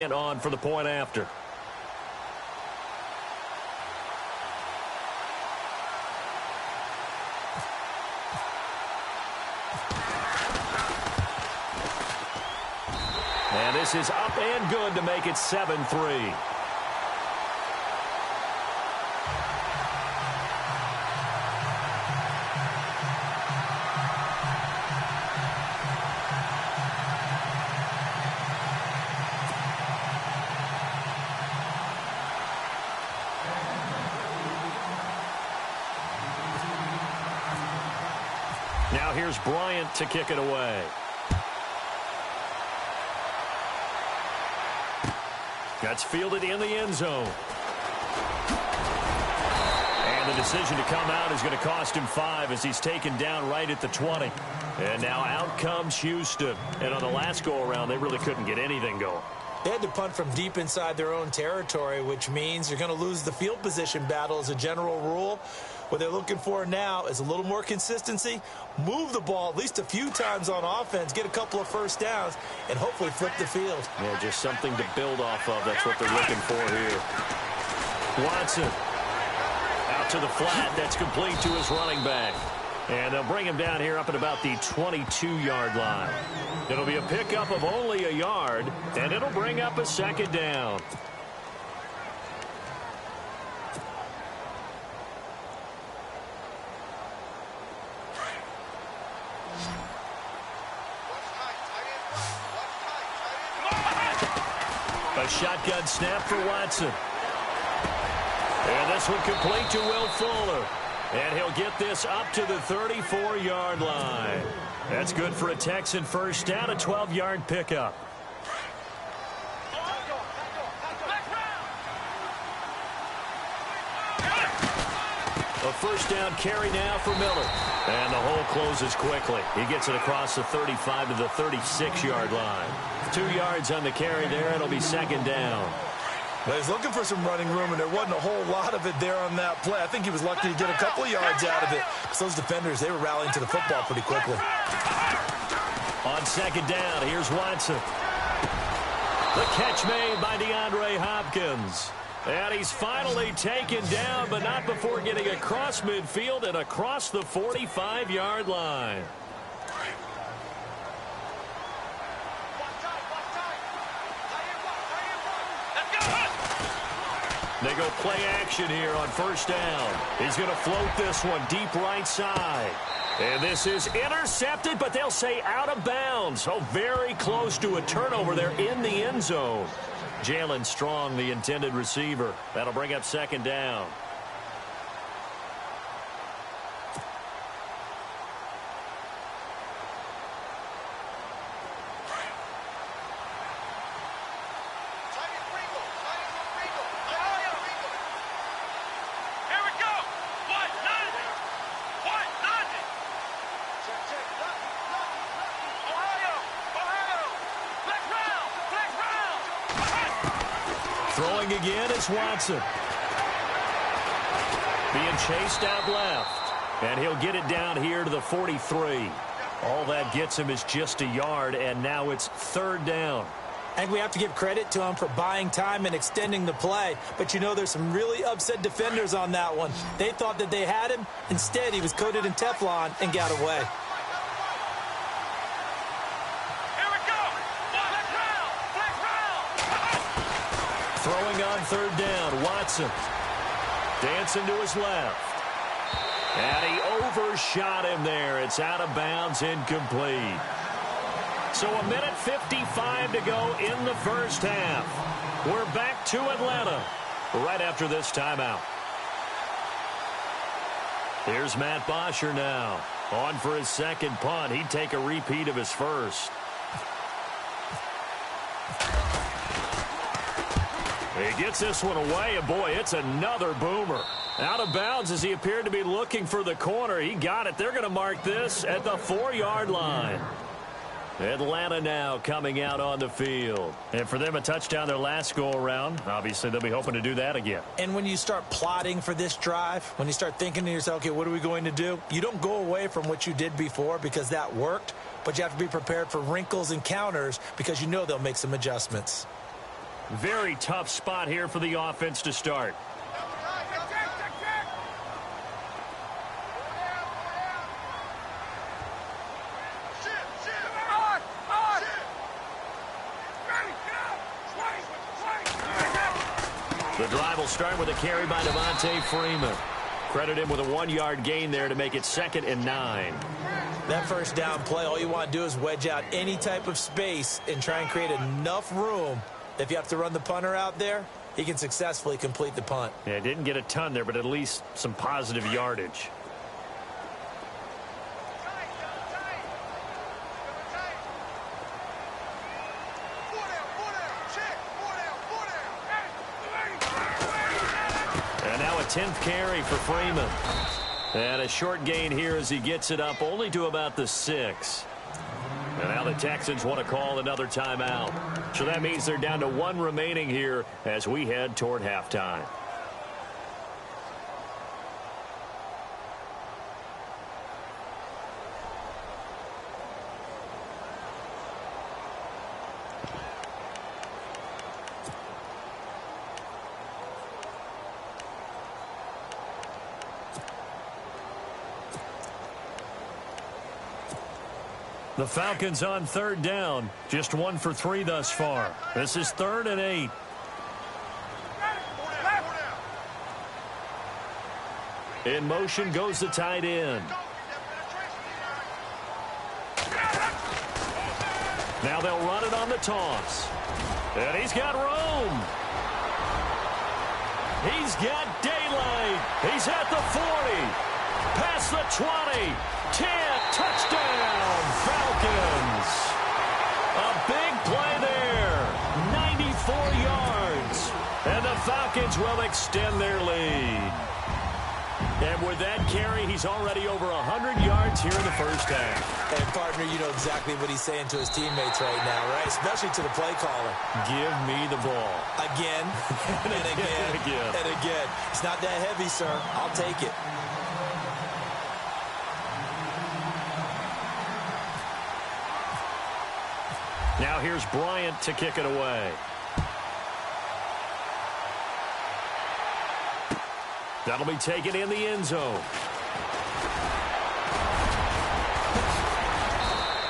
And on for the point after. And this is up and good to make it 7-3. Now here's Bryant to kick it away. That's fielded in the end zone. And the decision to come out is going to cost him 5 as he's taken down right at the 20. And now out comes Houston. And on the last go-around, they really couldn't get anything going. They had to punt from deep inside their own territory, which means you're going to lose the field position battle as a general rule. What they're looking for now is a little more consistency, move the ball at least a few times on offense, get a couple of first downs, and hopefully flip the field. Yeah, just something to build off of. That's what they're looking for here. Watson out to the flat. That's complete to his running back. And they'll bring him down here up at about the 22-yard line. It'll be a pickup of only a yard, and it'll bring up a second down. A shotgun snap for Watson. And this one complete to Will Fuller. And he'll get this up to the 34-yard line. That's good for a Texan first down, a 12-yard pickup. A first down carry now for Miller. And the hole closes quickly. He gets it across the 35 to the 36-yard line. 2 yards on the carry there. It'll be second down. Well, he's looking for some running room, and there wasn't a whole lot of it there on that play. I think he was lucky to get a couple of yards out of it, because those defenders, they were rallying to the football pretty quickly. On second down, here's Watson. The catch made by DeAndre Hopkins. And he's finally taken down, but not before getting across midfield and across the 45-yard line. They go play action here on first down. He's going to float this one deep right side. And this is intercepted, but they'll say out of bounds. So very close to a turnover there in the end zone. Jalen Strong, the intended receiver. That'll bring up second down. Throwing again is Watson. Being chased out left. And he'll get it down here to the 43. All that gets him is just a yard, and now it's third down. I think we have to give credit to him for buying time and extending the play. But, you know, there's some really upset defenders on that one. They thought that they had him. Instead, he was coated in Teflon and got away. Throwing on third down, Watson. Dancing to his left. And he overshot him there. It's out of bounds, incomplete. So 1:55 to go in the first half. We're back to Atlanta right after this timeout. Here's Matt Bosher now. On for his second punt. He'd take a repeat of his first. He gets this one away, and boy, it's another boomer. Out of bounds as he appeared to be looking for the corner. He got it. They're going to mark this at the 4-yard line. Atlanta now coming out on the field. And for them, a touchdown their last go-around. Obviously, they'll be hoping to do that again. And when you start plotting for this drive, when you start thinking to yourself, okay, what are we going to do? You don't go away from what you did before because that worked, but you have to be prepared for wrinkles and counters because you know they'll make some adjustments. Very tough spot here for the offense to start. The drive will start with a carry by Devontae Freeman. Credit him with a 1-yard gain there to make it 2nd and 9. That first down play, all you want to do is wedge out any type of space and try and create enough room. If you have to run the punter out there, he can successfully complete the punt. Yeah, didn't get a ton there, but at least some positive yardage. And now a 10th carry for Freeman. And a short gain here as he gets it up only to about the 6. And now the Texans want to call another timeout. So that means they're down to 1 remaining here as we head toward halftime. The Falcons on 3rd down. Just 1 for 3 thus far. This is 3rd and 8. In motion goes the tight end. Now they'll run it on the toss. And he's got room. He's got daylight. He's at the 40. Past the 20. 10, touchdown, Falcons. A big play there, 94 yards. And the Falcons will extend their lead. And with that carry, he's already over 100 yards here in the first half. And, partner, you know exactly what he's saying to his teammates right now, right? Especially to the play caller. Give me the ball. Again, and again, and again. It's not that heavy, sir. I'll take it. Now here's Bryant to kick it away. That'll be taken in the end zone.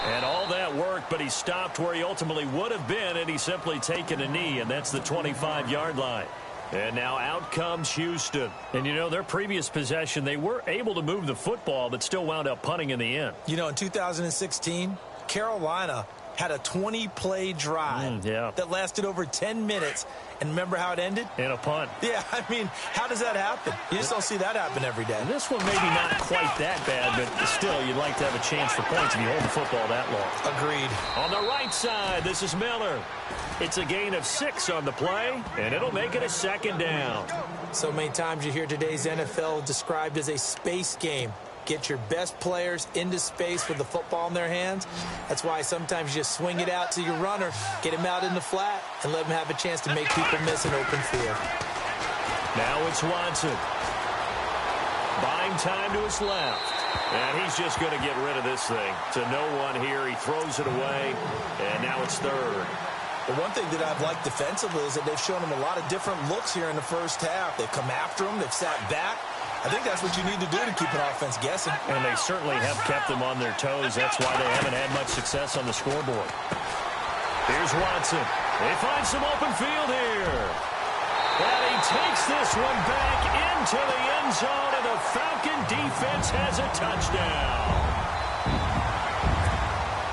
And all that work, but he stopped where he ultimately would have been, and he's simply taken a knee, and that's the 25-yard line. And now out comes Houston. And, you know, their previous possession, they were able to move the football, but still wound up punting in the end. You know, in 2016, Carolina had a 20-play drive that lasted over 10 minutes. And remember how it ended? In a punt. Yeah, I mean, how does that happen? You just don't see that happen every day. And this one maybe not quite that bad, but still, you'd like to have a chance for points if you hold the football that long. Agreed. On the right side, this is Miller. It's a gain of 6 on the play, and it'll make it a 2nd down. So many times you hear today's NFL described as a space game. Get your best players into space with the football in their hands. That's why sometimes you just swing it out to your runner, get him out in the flat, and let him have a chance to make people miss an open field. Now it's Watson. Buying time to his left. And he's just going to get rid of this thing. To no one here. He throws it away, and now it's 3rd. The one thing that I've liked defensively is that they've shown him a lot of different looks here in the first half. They've come after him. They've sat back. I think that's what you need to do to keep an offense guessing. And they certainly have kept them on their toes. That's why they haven't had much success on the scoreboard. Here's Watson. They find some open field here. And he takes this one back into the end zone, and the Falcon defense has a touchdown.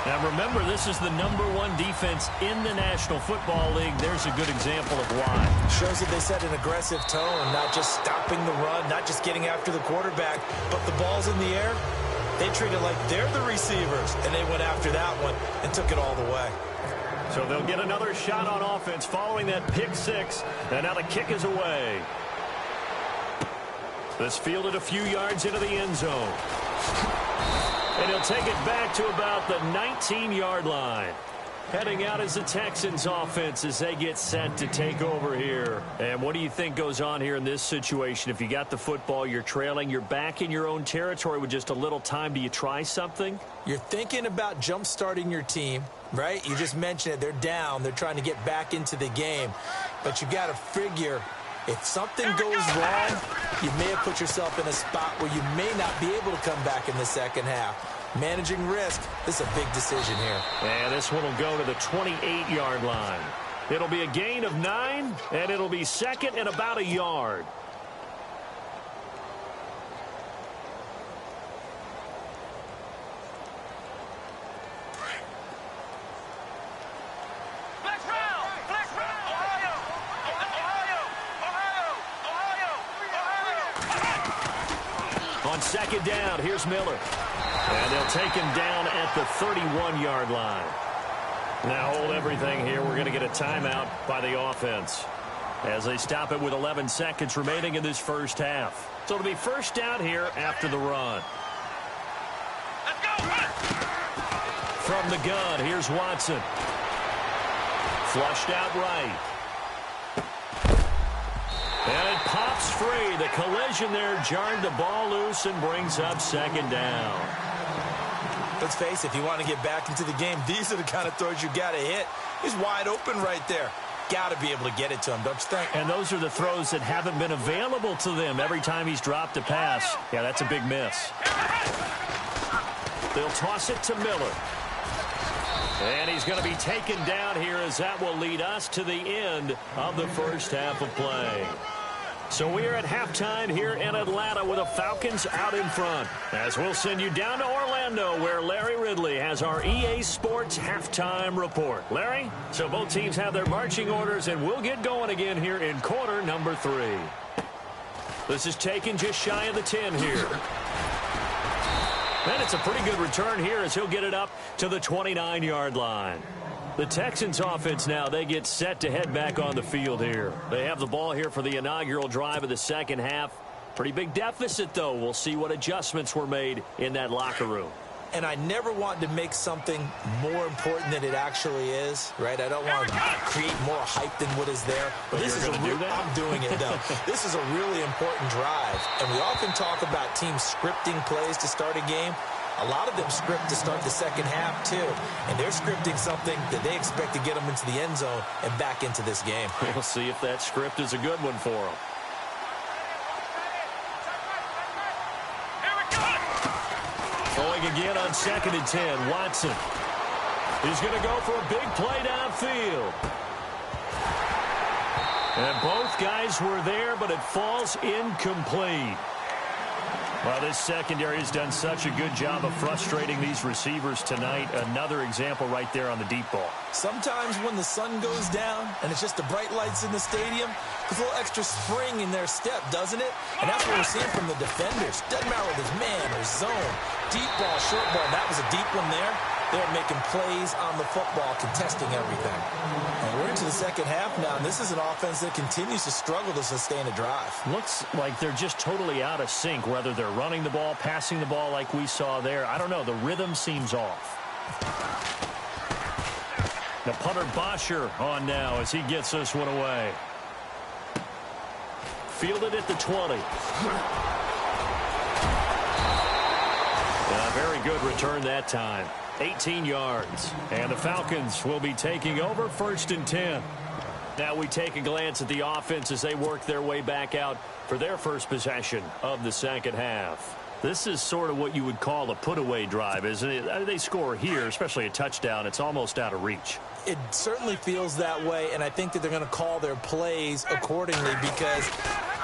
Now, remember, this is the #1 defense in the National Football League. There's a good example of why. Shows that they set an aggressive tone, not just stopping the run, not just getting after the quarterback, but the ball's in the air. They treat it like they're the receivers, and they went after that one and took it all the way. So they'll get another shot on offense following that pick 6, and now the kick is away. This fielded a few yards into the end zone. And he'll take it back to about the 19-yard line. Heading out is the Texans offense as they get set to take over here. And what do you think goes on here in this situation? If you got the football, you're trailing, you're back in your own territory with just a little time. Do you try something? You're thinking about jump-starting your team. Right? You just mentioned it. They're down. They're trying to get back into the game. But you got to figure, if something goes wrong, you may have put yourself in a spot where you may not be able to come back in the second half. Managing risk, this is a big decision here. And this one will go to the 28-yard line. It'll be a gain of 9, and it'll be second and about a yard. On second down, here's Miller. And they'll take him down at the 31-yard line. Now hold everything here. We're going to get a timeout by the offense as they stop it with 11 seconds remaining in this first half. So it'll be first down here after the run. Let's go! From the gun, here's Watson. Flushed out right. And it pops free. The collision there jarred the ball loose and brings up second down. Let's face it, if you want to get back into the game, these are the kind of throws you got to hit. He's wide open right there. Got to be able to get it to him, don't you think? And those are the throws that haven't been available to them every time he's dropped a pass. Yeah, that's a big miss. They'll toss it to Miller. And he's going to be taken down here as that will lead us to the end of the first half of play. So we are at halftime here in Atlanta with the Falcons out in front. As we'll send you down to Orlando where Larry Ridley has our EA Sports halftime report. Larry, so both teams have their marching orders and we'll get going again here in quarter number 3. This is taken just shy of the 10 here. And it's a pretty good return here as he'll get it up to the 29-yard line. The Texans offense now, they get set to head back on the field here. They have the ball here for the inaugural drive of the second half. Pretty big deficit, though. We'll see what adjustments were made in that locker room. And I never want to make something more important than it actually is, right? I don't want to create more hype than what is there. But this is I'm doing it, though. This is a really important drive. And we often talk about teams scripting plays to start a game. A lot of them script to start the second half, too. And they're scripting something that they expect to get them into the end zone and back into this game. We'll see if that script is a good one for them. Throwing again on second and 10, Watson. He's going to go for a big play downfield. And both guys were there, but it falls incomplete. Well, this secondary has done such a good job of frustrating these receivers tonight. Another example right there on the deep ball. Sometimes when the sun goes down and it's just the bright lights in the stadium, there's a little extra spring in their step, doesn't it? And that's what we're seeing from the defenders. Doesn't matter whether it's man or zone. Deep ball, short ball. That was a deep one there. They're making plays on the football, contesting everything. And we're into the second half now, and this is an offense that continues to struggle to sustain a drive. Looks like they're just totally out of sync, whether they're running the ball, passing the ball like we saw there. I don't know. The rhythm seems off. The punter Bosher on now as he gets this one away. Fielded at the 20. A very good return that time. 18 yards. And the Falcons will be taking over first and 10. Now we take a glance at the offense as they work their way back out for their first possession of the second half. This is sort of what you would call a put-away drive, isn't it? They score here, especially a touchdown. It's almost out of reach. It certainly feels that way, and I think that they're going to call their plays accordingly because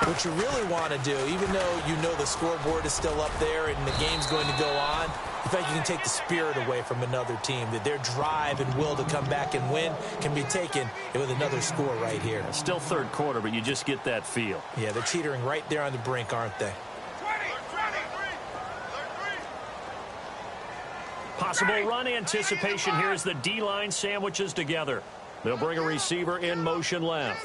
what you really want to do, even though you know the scoreboard is still up there and the game's going to go on, in fact, you can take the spirit away from another team, that their drive and will to come back and win can be taken with another score right here. It's still third quarter, but you just get that feel. Yeah, they're teetering right there on the brink, aren't they? Possible run anticipation here as the D-line sandwiches together. They'll bring a receiver in motion left.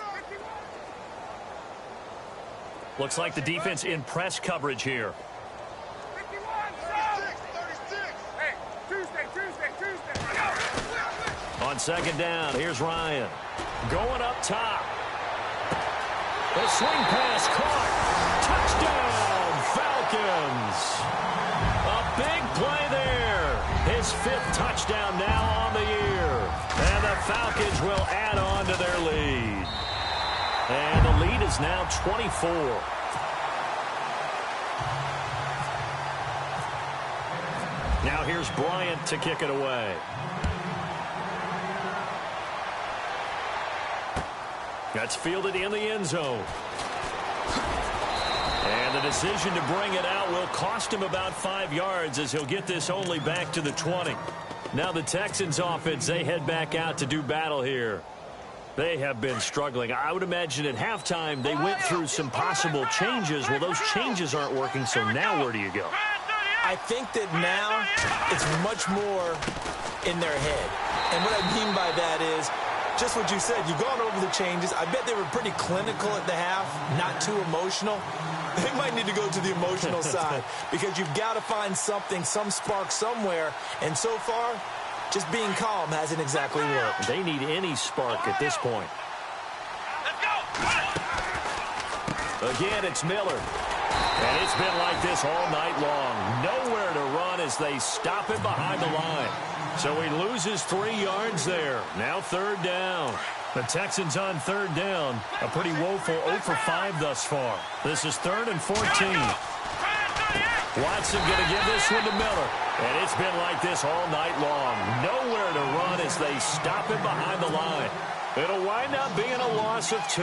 Looks like the defense in press coverage here. On second down, here's Ryan. Going up top. A swing pass caught. Touchdown, Falcons. A big play there. His 5th touchdown now on the year. Falcons will add on to their lead. And the lead is now 24. Now here's Bryant to kick it away. That's fielded in the end zone. And the decision to bring it out will cost him about 5 yards as he'll get this only back to the 20. Now the Texans offense, they head back out to do battle here. They have been struggling. I would imagine at halftime they went through some possible changes. Well, those changes aren't working, so now where do you go? I think that now it's much more in their head. And what I mean by that is just what you said. You've gone over the changes. I bet they were pretty clinical at the half, not too emotional. They might need to go to the emotional side because you've got to find something, some spark somewhere. And so far, just being calm hasn't exactly worked. They need any spark at this point. Again, it's Miller. And it's been like this all night long. Nowhere to run as they stop him behind the line. So he loses 3 yards there. Now third down. The Texans on third down. A pretty woeful 0 for 5 thus far. This is 3rd and 14. Watson going to give this one to Miller. And it's been like this all night long. Nowhere to run as they stop him behind the line. It'll wind up being a loss of 2.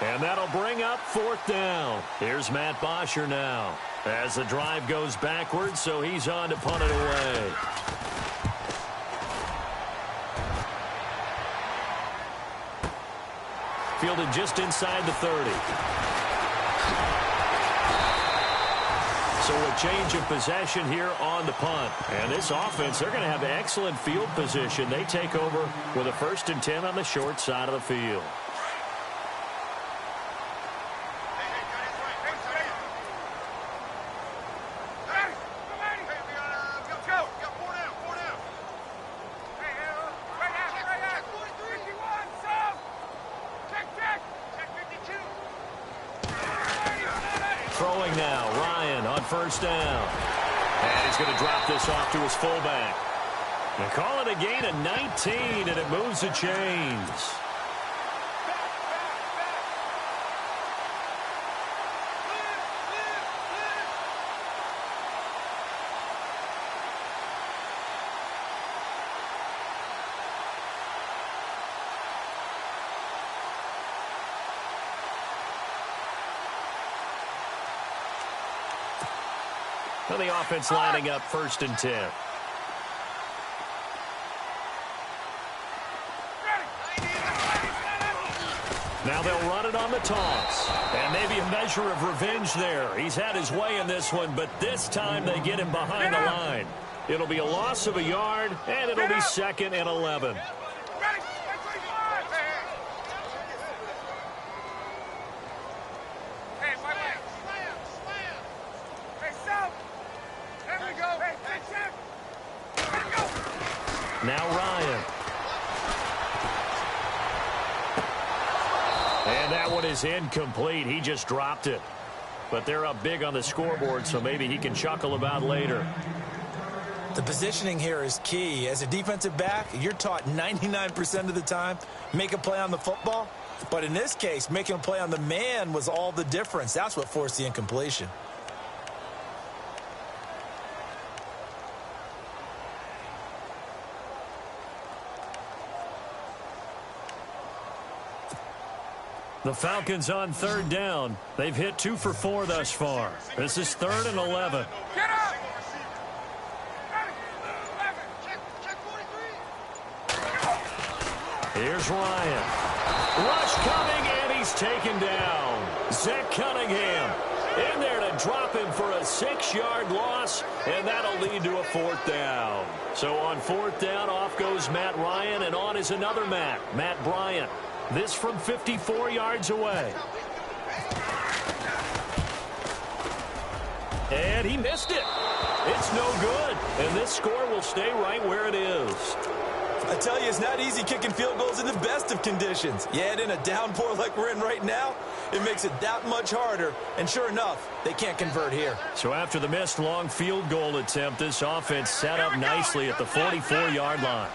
And that'll bring up 4th down. Here's Matt Bosher now. As the drive goes backwards, so he's on to punt it away. Fielded just inside the 30. So a change of possession here on the punt. And this offense, they're going to have excellent field position. They take over with a 1st and 10 on the short side of the field. Throwing now, Ryan on 1st down. And he's going to drop this off to his fullback. They call it a gain of 19, and it moves the chains. So the offense lining up 1st and 10. Now they'll run it on the toss. And maybe a measure of revenge there. He's had his way in this one, but this time they get him behind the line. It'll be a loss of a yard, and it'll be 2nd and 11. Now Ryan. And that one is incomplete. He just dropped it. But they're up big on the scoreboard, so maybe he can chuckle about later. The positioning here is key. As a defensive back, you're taught 99% of the time, make a play on the football. But in this case, making a play on the man was all the difference. That's what forced the incompletion. The Falcons on 3rd down. They've hit 2 for 4 thus far. This is 3rd and 11. Get up! Here's Ryan. Rush coming, and he's taken down. Zach Cunningham in there to drop him for a 6-yard loss, and that'll lead to a 4th down. So on 4th down, off goes Matt Ryan, and on is another Matt Bryant. This from 54 yards away. And he missed it. It's no good. And this score will stay right where it is. I tell you, it's not easy kicking field goals in the best of conditions. You add in a downpour like we're in right now, it makes it that much harder. And sure enough, they can't convert here. So after the missed long field goal attempt, this offense set up nicely at the 44-yard line.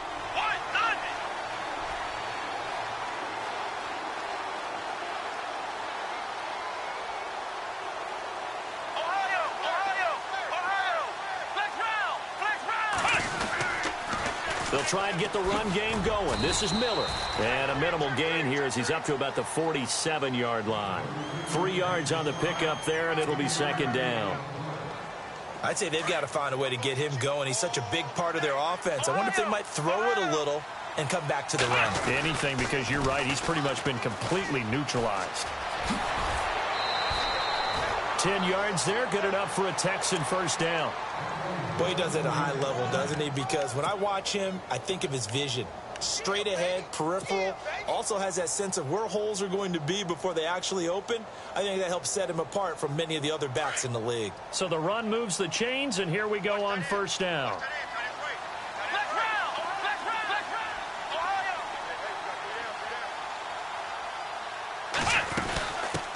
They'll try and get the run game going. This is Miller. And a minimal gain here as he's up to about the 47-yard line. 3 yards on the pickup there, and it'll be second down. I'd say they've got to find a way to get him going. He's such a big part of their offense. I wonder if they might throw it a little and come back to the run. Anything, because you're right. He's pretty much been completely neutralized. 10 yards there, good enough for a Texan first down. Boy, he does it at a high level, doesn't he? Because when I watch him, I think of his vision. Straight ahead, peripheral, also has that sense of where holes are going to be before they actually open. I think that helps set him apart from many of the other backs in the league. So the run moves the chains, and here we go on first down.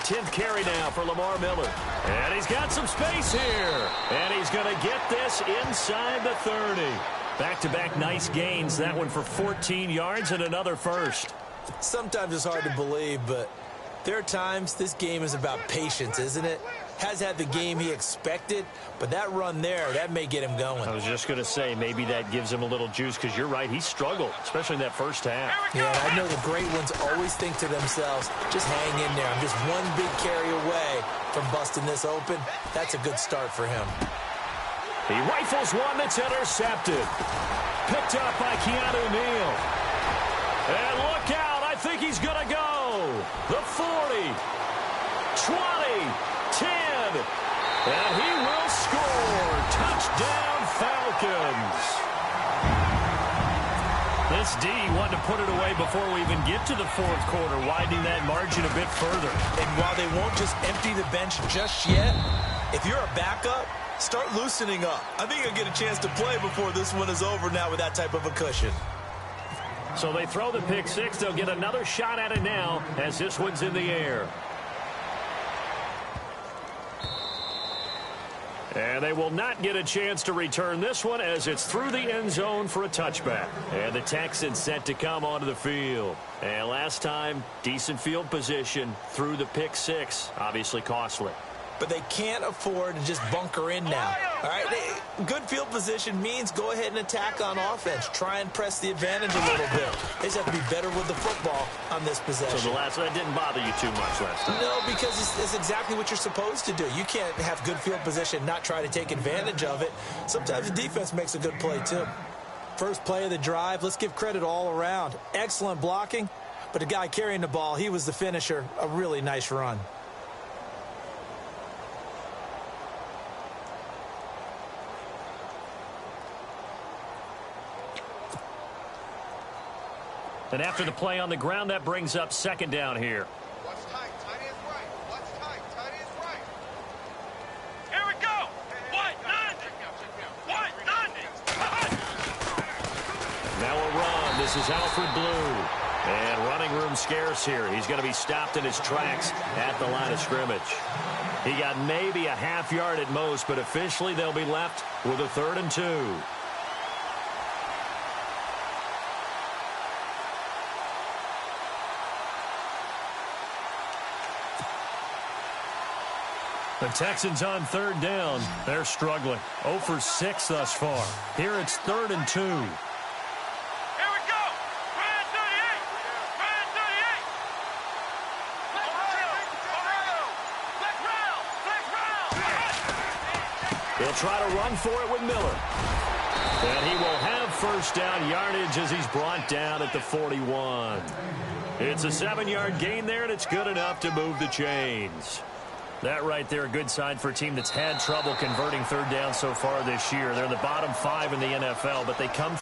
10th carry now for Lamar Miller. And he's got some space here. And he's going to get this inside the 30. Back-to-back nice gains. That one for 14 yards and another first. Sometimes it's hard to believe, but there are times this game is about patience, isn't it? Has had the game he expected, but that run there, that may get him going. I was just going to say, maybe that gives him a little juice, because you're right, he struggled, especially in that first half. Yeah, I know the great ones always think to themselves, just hang in there. I'm just one big carry away from busting this open. That's a good start for him. He rifles one that's intercepted. Picked up by Keanu Neal. And look out, I think he's going to go. The 40, 20, 10, and he will score. Touchdown, Falcons. This D wanted to put it away before we even get to the fourth quarter, widening that margin a bit further. And while they won't just empty the bench just yet, if you're a backup, start loosening up. I think you'll get a chance to play before this one is over now with that type of a cushion. So they throw the pick six. They'll get another shot at it now as this one's in the air. And they will not get a chance to return this one as it's through the end zone for a touchback. And the Texans set to come onto the field. And last time, decent field position through the pick six. Obviously costly. But they can't afford to just bunker in now. All right, good field position means go ahead and attack on offense. Try and press the advantage a little bit. They just have to be better with the football on this possession. So the last one didn't bother you too much last time? No, because it's exactly what you're supposed to do. You can't have good field position, not try to take advantage of it. Sometimes the defense makes a good play, too. First play of the drive, let's give credit all around. Excellent blocking, but the guy carrying the ball, he was the finisher. A really nice run. And after the play on the ground, that brings up second down here. Watch tight. Tight end's right. Watch tight. Tight end's right. Here we go. White 90. White 90. Now a run. This is Alfred Blue. And running room scarce here. He's going to be stopped in his tracks at the line of scrimmage. He got maybe a half yard at most, but officially they'll be left with a 3rd and 2. The Texans on 3rd down. They're struggling. 0 for 6 thus far. Here it's 3rd and 2. Here we go. Ryan 38. Ryan 38. Flex round. He'll try to run for it with Miller. And he will have first down yardage as he's brought down at the 41. It's a 7-yard gain there, and it's good enough to move the chains. That right there, a good sign for a team that's had trouble converting 3rd down so far this year. They're in the bottom 5 in the NFL, but they come